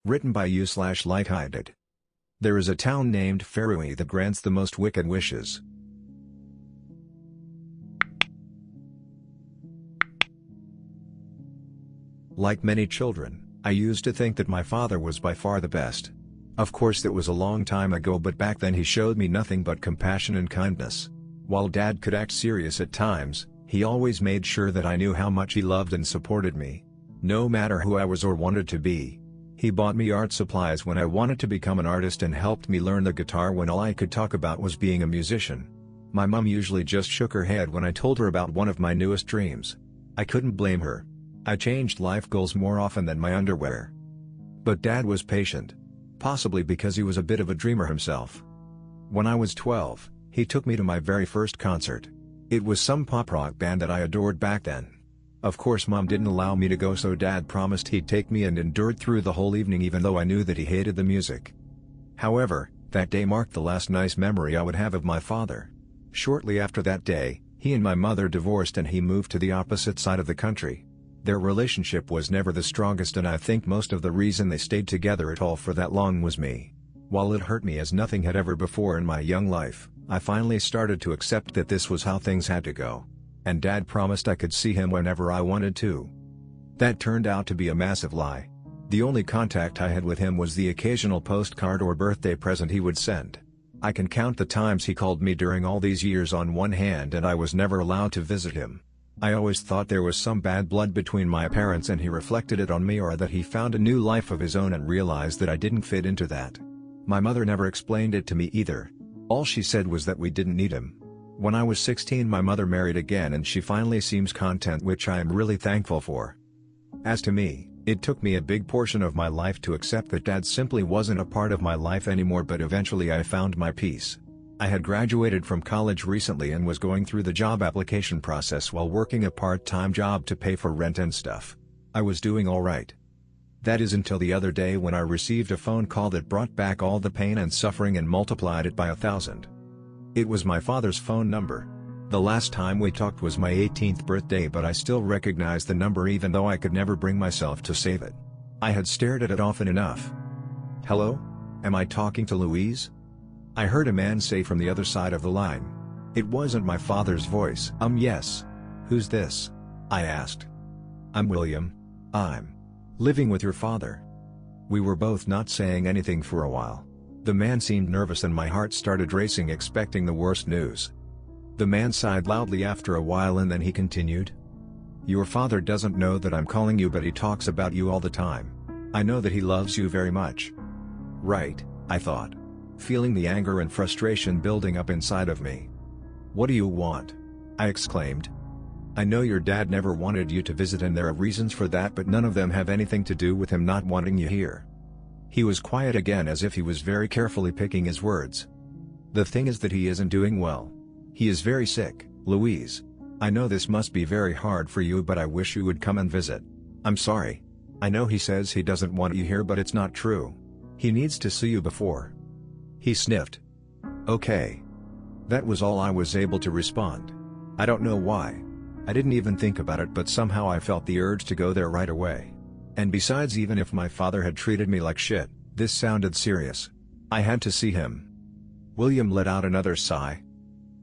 Written by you/likeeyedid. There is a town named Fairui that grants the most wicked wishes. Like many children, I used to think that my father was by far the best. Of course that was a long time ago, but back then he showed me nothing but compassion and kindness. While Dad could act serious at times, he always made sure that I knew how much he loved and supported me. No matter who I was or wanted to be. He bought me art supplies when I wanted to become an artist and helped me learn the guitar when all I could talk about was being a musician. My mom usually just shook her head when I told her about one of my newest dreams. I couldn't blame her. I changed life goals more often than my underwear. But Dad was patient. Possibly because he was a bit of a dreamer himself. When I was 12, he took me to my very first concert. It was some pop rock band that I adored back then. Of course Mom didn't allow me to go, so Dad promised he'd take me and endured through the whole evening even though I knew that he hated the music. However, that day marked the last nice memory I would have of my father. Shortly after that day, he and my mother divorced and he moved to the opposite side of the country. Their relationship was never the strongest, and I think most of the reason they stayed together at all for that long was me. While it hurt me as nothing had ever before in my young life, I finally started to accept that this was how things had to go. And Dad promised I could see him whenever I wanted to. That turned out to be a massive lie. The only contact I had with him was the occasional postcard or birthday present he would send. I can count the times he called me during all these years on one hand, and I was never allowed to visit him. I always thought there was some bad blood between my parents and he reflected it on me, or that he found a new life of his own and realized that I didn't fit into that. My mother never explained it to me either. All she said was that we didn't need him. When I was 16, my mother married again and she finally seems content, which I am really thankful for. As to me, it took me a big portion of my life to accept that Dad simply wasn't a part of my life anymore, but eventually I found my peace. I had graduated from college recently and was going through the job application process while working a part-time job to pay for rent and stuff. I was doing alright. That is until the other day when I received a phone call that brought back all the pain and suffering and multiplied it by 1,000. It was my father's phone number. The last time we talked was my 18th birthday, but I still recognized the number even though I could never bring myself to save it. I had stared at it often enough. "Hello? Am I talking to Louise?" I heard a man say from the other side of the line. It wasn't my father's voice. Yes. Who's this?" I asked. "I'm William. I'm living with your father." We were both not saying anything for a while. The man seemed nervous and my heart started racing, expecting the worst news. The man sighed loudly after a while and then he continued. "Your father doesn't know that I'm calling you, but he talks about you all the time. I know that he loves you very much." Right, I thought, feeling the anger and frustration building up inside of me. "What do you want?" I exclaimed. "I know your dad never wanted you to visit and there are reasons for that, but none of them have anything to do with him not wanting you here." He was quiet again, as if he was very carefully picking his words. "The thing is that he isn't doing well. He is very sick, Louise. I know this must be very hard for you, but I wish you would come and visit. I'm sorry. I know he says he doesn't want you here, but it's not true. He needs to see you before." He sniffed. "Okay." That was all I was able to respond. I don't know why. I didn't even think about it, but somehow I felt the urge to go there right away. And besides, even if my father had treated me like shit, this sounded serious. I had to see him. William let out another sigh.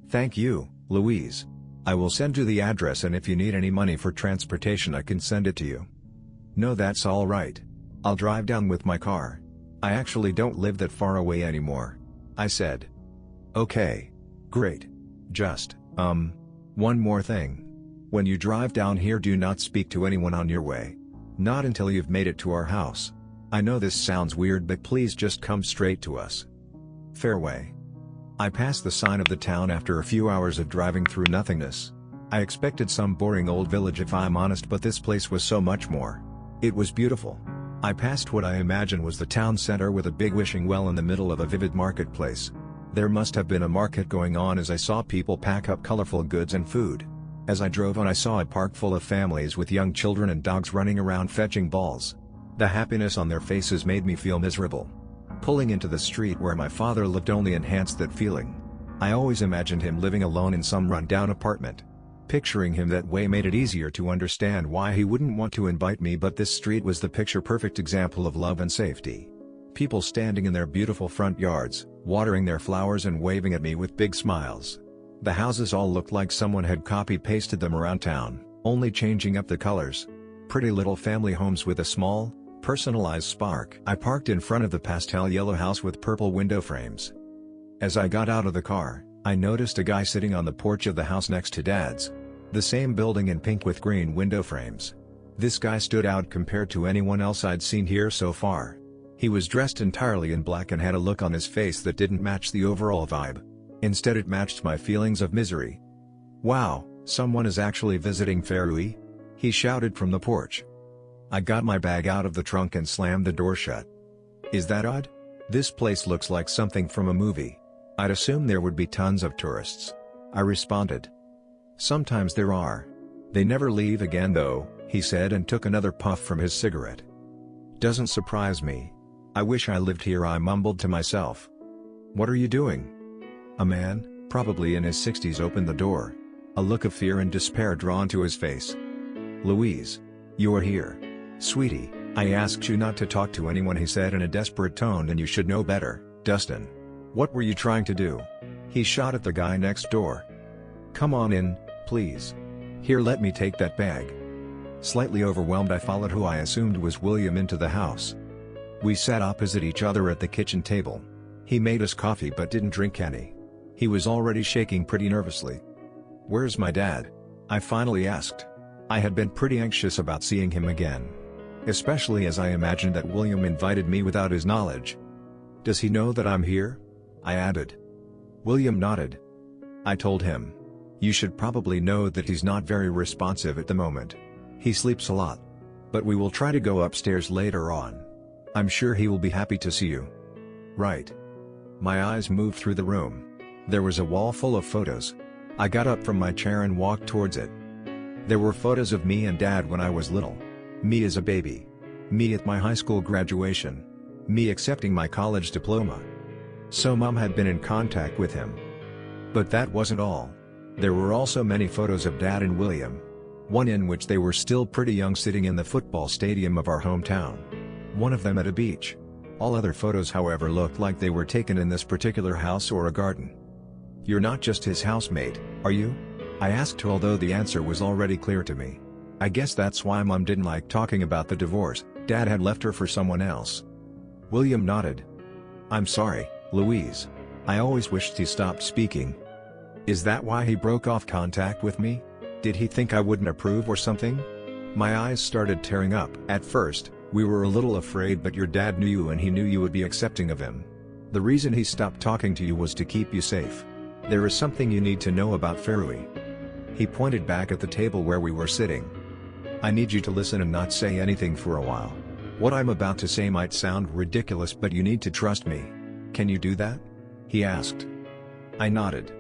"Thank you, Louise. I will send you the address, and if you need any money for transportation I can send it to you." "No, that's all right. I'll drive down with my car. I actually don't live that far away anymore," I said. "Okay. Great. Just, one more thing. When you drive down here, do not speak to anyone on your way. Not until you've made it to our house. I know this sounds weird, but please just come straight to us. Fairway." I passed the sign of the town after a few hours of driving through nothingness. I expected some boring old village if I'm honest, but this place was so much more. It was beautiful. I passed what I imagine was the town center with a big wishing well in the middle of a vivid marketplace. There must have been a market going on, as I saw people pack up colorful goods and food. As I drove on, I saw a park full of families with young children and dogs running around fetching balls. The happiness on their faces made me feel miserable. Pulling into the street where my father lived only enhanced that feeling. I always imagined him living alone in some run-down apartment. Picturing him that way made it easier to understand why he wouldn't want to invite me, but this street was the picture-perfect example of love and safety. People standing in their beautiful front yards, watering their flowers and waving at me with big smiles. The houses all looked like someone had copy-pasted them around town, only changing up the colors. Pretty little family homes with a small, personalized spark. I parked in front of the pastel yellow house with purple window frames. As I got out of the car, I noticed a guy sitting on the porch of the house next to Dad's. The same building in pink with green window frames. This guy stood out compared to anyone else I'd seen here so far. He was dressed entirely in black and had a look on his face that didn't match the overall vibe. Instead, it matched my feelings of misery. "Wow, someone is actually visiting Ferui?" he shouted from the porch. I got my bag out of the trunk and slammed the door shut. "Is that odd? This place looks like something from a movie. I'd assume there would be tons of tourists," I responded. "Sometimes there are. They never leave again though," he said and took another puff from his cigarette. "Doesn't surprise me. I wish I lived here," I mumbled to myself. "What are you doing?" A man, probably in his 60s, opened the door. A look of fear and despair drawn to his face. "Louise. You are here. Sweetie, I asked you not to talk to anyone," he said in a desperate tone, "and you should know better, Dustin. What were you trying to do?" He shot at the guy next door. "Come on in, please. Here, let me take that bag." Slightly overwhelmed, I followed who I assumed was William into the house. We sat opposite each other at the kitchen table. He made us coffee but didn't drink any. He was already shaking pretty nervously. "Where's my dad?" I finally asked. I had been pretty anxious about seeing him again, especially as I imagined that William invited me without his knowledge. "Does he know that I'm here?" I added. William nodded. I told him. "You should probably know that he's not very responsive at the moment. He sleeps a lot. But we will try to go upstairs later on. I'm sure he will be happy to see you." "Right." My eyes moved through the room. There was a wall full of photos. I got up from my chair and walked towards it. There were photos of me and Dad when I was little. Me as a baby. Me at my high school graduation. Me accepting my college diploma. So Mom had been in contact with him. But that wasn't all. There were also many photos of Dad and William. One in which they were still pretty young, sitting in the football stadium of our hometown. One of them at a beach. All other photos, however, looked like they were taken in this particular house or a garden. "You're not just his housemate, are you?" I asked, although the answer was already clear to me. I guess that's why Mom didn't like talking about the divorce. Dad had left her for someone else. William nodded. "I'm sorry, Louise. I always wished he stopped speaking." "Is that why he broke off contact with me? Did he think I wouldn't approve or something?" My eyes started tearing up. "At first, we were a little afraid, but your dad knew you and he knew you would be accepting of him. The reason he stopped talking to you was to keep you safe. There is something you need to know about Ferui." He pointed back at the table where we were sitting. "I need you to listen and not say anything for a while. What I'm about to say might sound ridiculous, but you need to trust me. Can you do that?" he asked. I nodded.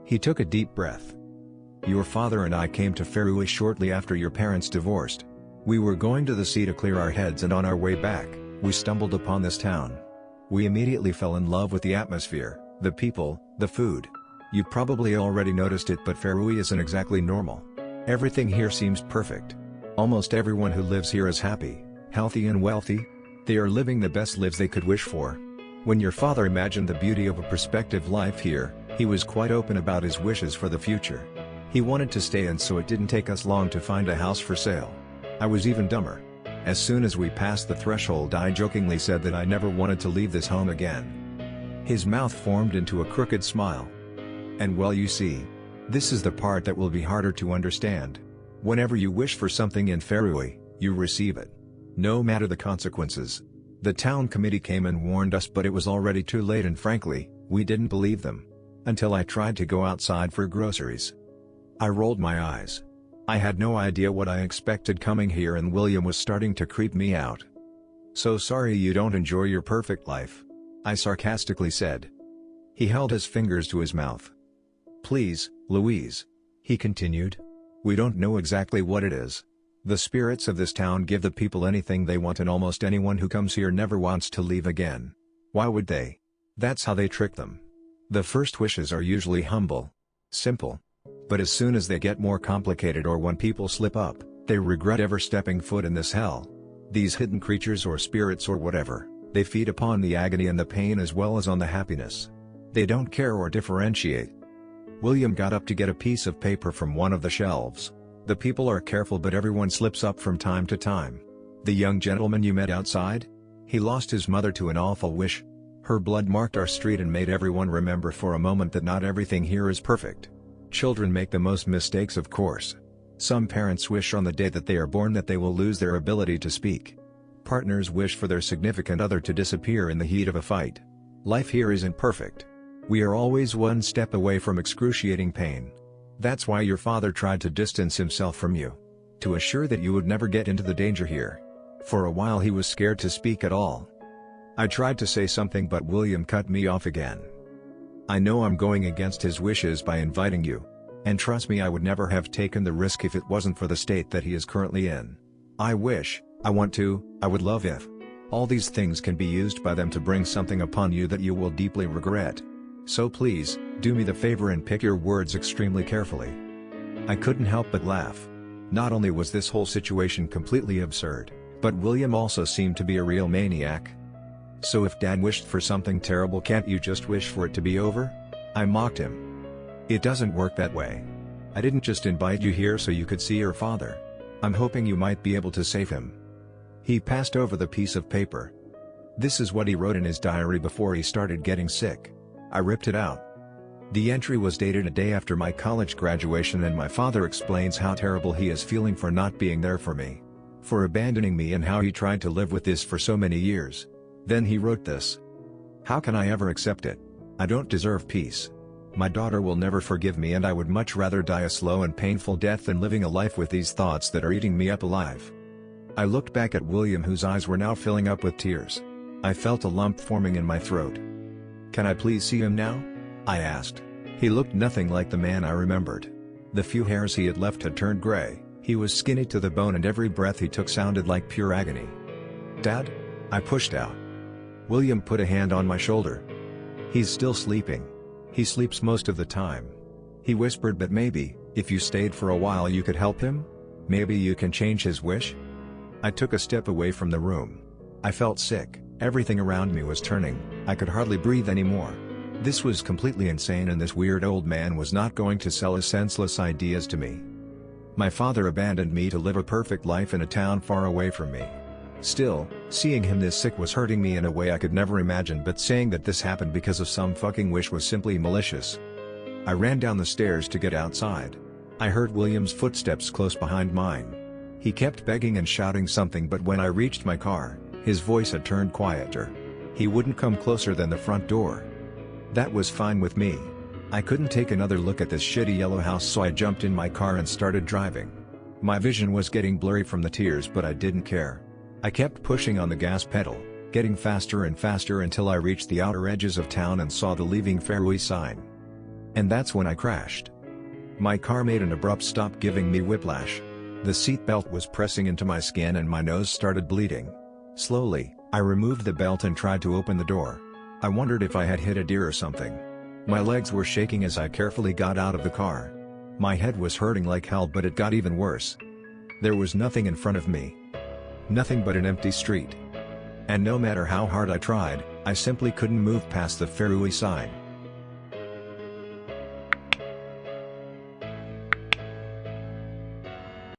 He took a deep breath. "Your father and I came to Ferui shortly after your parents divorced. We were going to the sea to clear our heads, and on our way back, we stumbled upon this town. We immediately fell in love with the atmosphere, the people, the food. You probably already noticed it, but Ferui isn't exactly normal. Everything here seems perfect. Almost everyone who lives here is happy, healthy and wealthy. They are living the best lives they could wish for. When your father imagined the beauty of a prospective life here, he was quite open about his wishes for the future. He wanted to stay, and so it didn't take us long to find a house for sale. I was even dumber. As soon as we passed the threshold, I jokingly said that I never wanted to leave this home again." His mouth formed into a crooked smile. "And well, you see, this is the part that will be harder to understand. Whenever you wish for something in Ferui, you receive it. No matter the consequences. The town committee came and warned us, but it was already too late, and frankly, we didn't believe them. Until I tried to go outside for groceries." I rolled my eyes. I had no idea what I expected coming here, and William was starting to creep me out. "So sorry you don't enjoy your perfect life," I sarcastically said. He held his fingers to his mouth. "Please, Louise," he continued. "We don't know exactly what it is. The spirits of this town give the people anything they want, and almost anyone who comes here never wants to leave again. Why would they? That's how they trick them. The first wishes are usually humble. Simple. But as soon as they get more complicated or when people slip up, they regret ever stepping foot in this hell. These hidden creatures or spirits or whatever, they feed upon the agony and the pain as well as on the happiness. They don't care or differentiate. William got up to get a piece of paper from one of the shelves. The people are careful but everyone slips up from time to time. The young gentleman you met outside? He lost his mother to an awful wish. Her blood marked our street and made everyone remember for a moment that not everything here is perfect. Children make the most mistakes, of course. Some parents wish on the day that they are born that they will lose their ability to speak. Partners wish for their significant other to disappear in the heat of a fight. Life here isn't perfect. We are always one step away from excruciating pain. That's why your father tried to distance himself from you. To assure that you would never get into the danger here. For a while he was scared to speak at all. I tried to say something but William cut me off again. I know I'm going against his wishes by inviting you. And trust me, I would never have taken the risk if it wasn't for the state that he is currently in. I wish, I want to, I would love if. All these things can be used by them to bring something upon you that you will deeply regret. So please, do me the favor and pick your words extremely carefully. I couldn't help but laugh. Not only was this whole situation completely absurd, but William also seemed to be a real maniac. So if Dad wished for something terrible, can't you just wish for it to be over? I mocked him. It doesn't work that way. I didn't just invite you here so you could see your father. I'm hoping you might be able to save him. He passed over the piece of paper. This is what he wrote in his diary before he started getting sick. I ripped it out. The entry was dated a day after my college graduation and my father explains how terrible he is feeling for not being there for me. For abandoning me and how he tried to live with this for so many years. Then he wrote this. How can I ever accept it? I don't deserve peace. My daughter will never forgive me and I would much rather die a slow and painful death than living a life with these thoughts that are eating me up alive. I looked back at William whose eyes were now filling up with tears. I felt a lump forming in my throat. Can I please see him now? I asked. He looked nothing like the man I remembered. The few hairs he had left had turned gray, he was skinny to the bone and every breath he took sounded like pure agony. Dad? I pushed out. William put a hand on my shoulder. He's still sleeping. He sleeps most of the time. He whispered, but maybe, if you stayed for a while you could help him? Maybe you can change his wish? I took a step away from the room. I felt sick, everything around me was turning, I could hardly breathe anymore. This was completely insane and this weird old man was not going to sell his senseless ideas to me. My father abandoned me to live a perfect life in a town far away from me. Still, seeing him this sick was hurting me in a way I could never imagine, but saying that this happened because of some fucking wish was simply malicious. I ran down the stairs to get outside. I heard William's footsteps close behind mine. He kept begging and shouting something, but when I reached my car, his voice had turned quieter. He wouldn't come closer than the front door. That was fine with me. I couldn't take another look at this shitty yellow house, so I jumped in my car and started driving. My vision was getting blurry from the tears, but I didn't care. I kept pushing on the gas pedal, getting faster and faster until I reached the outer edges of town and saw the leaving Fairway sign. And that's when I crashed. My car made an abrupt stop, giving me whiplash. The seatbelt was pressing into my skin and my nose started bleeding. Slowly, I removed the belt and tried to open the door. I wondered if I had hit a deer or something. My legs were shaking as I carefully got out of the car. My head was hurting like hell, but it got even worse. There was nothing in front of me. Nothing but an empty street. And no matter how hard I tried, I simply couldn't move past the Fairway sign.